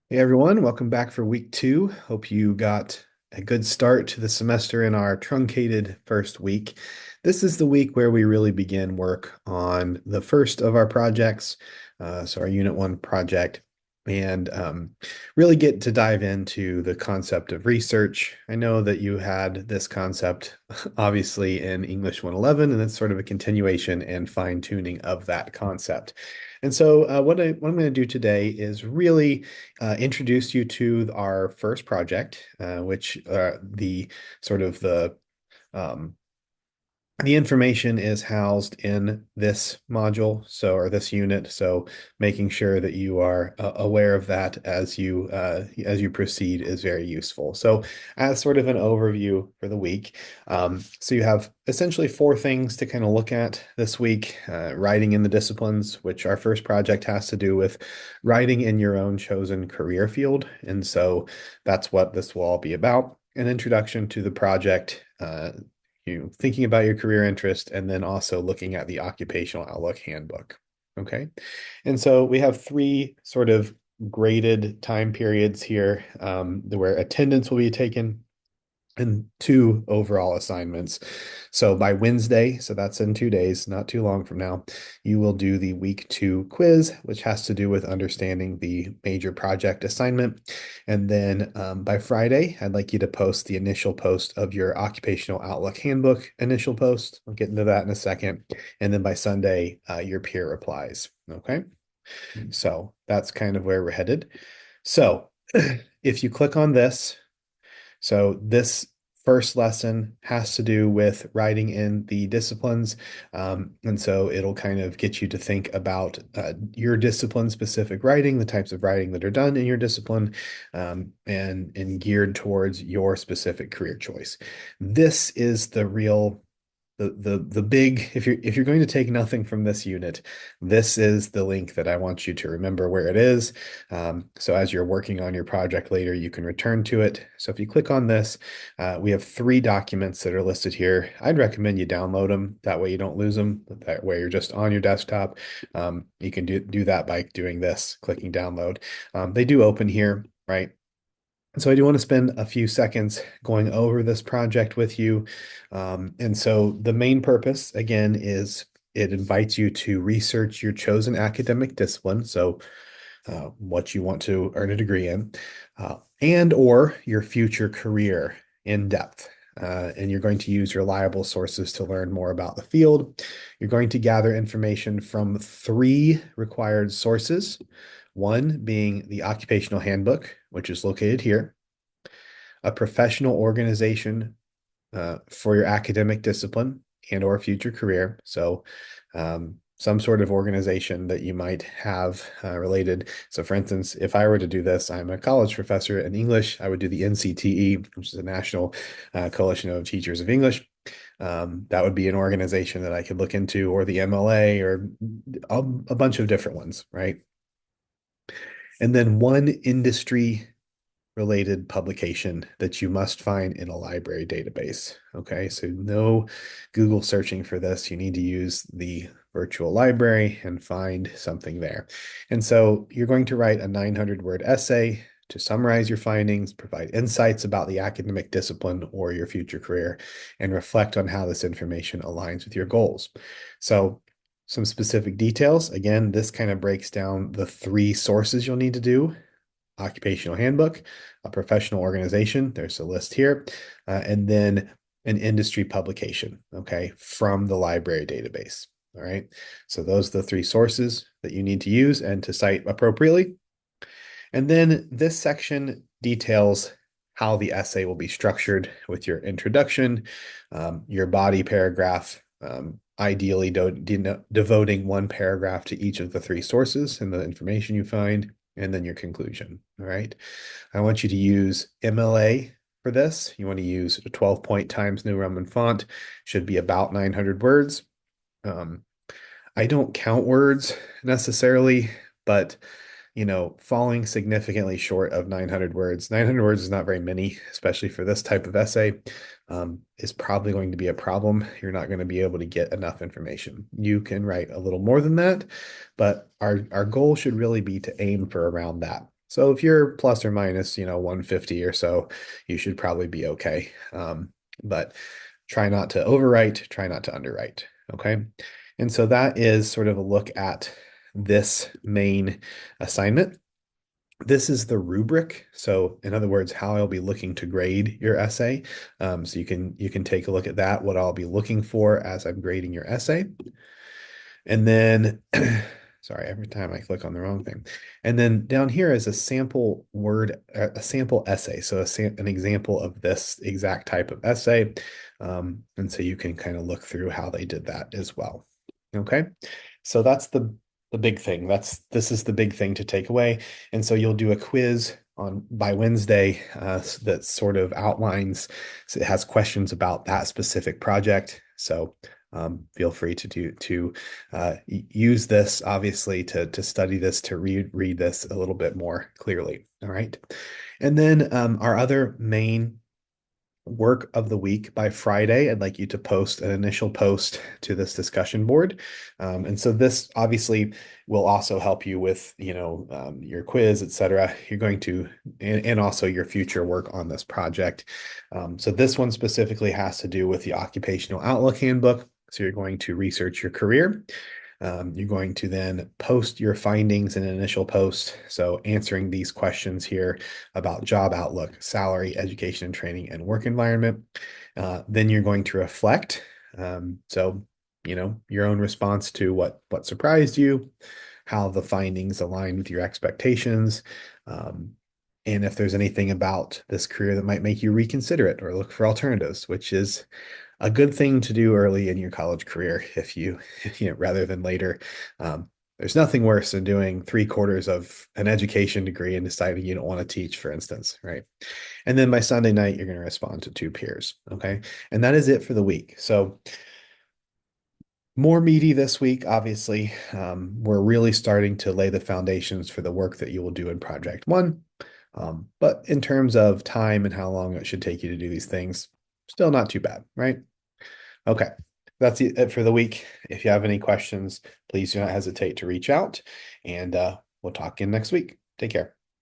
Hey everyone, welcome back for week two. Hope you got a good start to the semester in our truncated first week. This is the week where we really begin work on the first of our projects, so our Unit 1 project, and really get to dive into the concept of research. I know that you had this concept obviously in English 111, and it's sort of a continuation and fine-tuning of that concept. And so what I'm going to do today is really introduce you to our first project, which the sort of um, the information is housed in this module, or this unit. So making sure that you are aware of that as you proceed is very useful. So as sort of an overview for the week, so you have essentially four things to kind of look at this week. Writing in the disciplines, which our first project has to do with writing in your own chosen career field, and so that's what this will all be about. An introduction to the project, thinking about your career interest, and then also looking at the Occupational Outlook Handbook. Okay. And so we have three sort of graded time periods here, where attendance will be taken, and two overall assignments. So by Wednesday, so that's in 2 days, not too long from now, you will do the week two quiz, which has to do with understanding the major project assignment. And then by Friday, I'd like you to post the initial post of your Occupational Outlook Handbook initial post. I'll get into that in a second. And then by Sunday, your peer replies. Okay. So that's kind of where we're headed. So if you click on this, so this first lesson has to do with writing in the disciplines. And so it'll kind of get you to think about your discipline specific writing, the types of writing that are done in your discipline, and geared towards your specific career choice. This is the real the big, if you're going to take nothing from this unit, this is the link that I want you to remember where it is. So as you're working on your project later, you can return to it. So if you click on this, we have three documents that are listed here. I'd recommend you download them. That way you don't lose them. That way you're just on your desktop. You can do that by doing this, clicking download. They do open here, right? So I do want to spend a few seconds going over this project with you. And so the main purpose, again, is it invites you to research your chosen academic discipline. So what you want to earn a degree in, and or your future career in depth. And you're going to use reliable sources to learn more about the field. You're going to gather information from three required sources, one being the Occupational Handbook, which is located here, a professional organization for your academic discipline and or future career. So some sort of organization that you might have related. So for instance, if I were to do this, I'm a college professor in English. I would do the NCTE, which is the National Coalition of Teachers of English. That would be an organization that I could look into, or the MLA, or a bunch of different ones, right? And then one industry related publication that you must find in a library database. Okay, so no Google searching for this. You need to use the virtual library and find something there. And so you're going to write a 900-word essay to summarize your findings, provide insights about the academic discipline or your future career, and reflect on how this information aligns with your goals. So some specific details. Again, this kind of breaks down the three sources you'll need to do: Occupational Handbook, a professional organization, there's a list here, and then an industry publication, okay, from the library database. All right. So those are the three sources that you need to use and to cite appropriately. And then this section details how the essay will be structured, with your introduction, your body paragraph, ideally devoting one paragraph to each of the three sources and the information you find, and then your conclusion. All right. I want you to use MLA for this. You want to use a 12-point Times New Roman font, should be about 900 words. Um, I don't count words necessarily, but falling significantly short of 900 words. 900 words is not very many, especially for this type of essay, is probably going to be a problem. You're not going to be able to get enough information. You can write a little more than that, but our goal should really be to aim for around that. So if you're plus or minus, 150 or so, you should probably be okay. But try not to overwrite, try not to underwrite. Okay. And so that is sort of a look at this main assignment. This is the rubric. So in other words, how I'll be looking to grade your essay. So you can take a look at that, what I'll be looking for as I'm grading your essay. And then, sorry, every time I click on the wrong thing. And then down here is a sample word, a sample essay. So an example of this exact type of essay. And so you can kind of look through how they did that as well. Okay. So that's the big thing. This is the big thing to take away. And so you'll do a quiz on by Wednesday that sort of outlines, so it has questions about that specific project. So feel free to use this obviously to study this, to read this a little bit more clearly. All right. And then our other main work of the week by Friday, I'd like you to post an initial post to this discussion board. And so this obviously will also help you with, your quiz, etc. You're going to, and also your future work on this project. So this one specifically has to do with the Occupational Outlook Handbook. So you're going to research your career. You're going to then post your findings in an initial post. So answering these questions here about job outlook, salary, education and training, and work environment. Then you're going to reflect. So, your own response to what surprised you, how the findings align with your expectations. And if there's anything about this career that might make you reconsider it or look for alternatives, which is a good thing to do early in your college career if you, rather than later. There's nothing worse than doing 3/4 of an education degree and deciding you don't want to teach, for instance, right? And then by Sunday night, you're going to respond to two peers. Okay. And that is it for the week. So more meaty this week, obviously. We're really starting to lay the foundations for the work that you will do in Project One. But in terms of time and how long it should take you to do these things, still not too bad, right? Okay, that's it for the week. If you have any questions, please do not hesitate to reach out, and we'll talk again next week. Take care.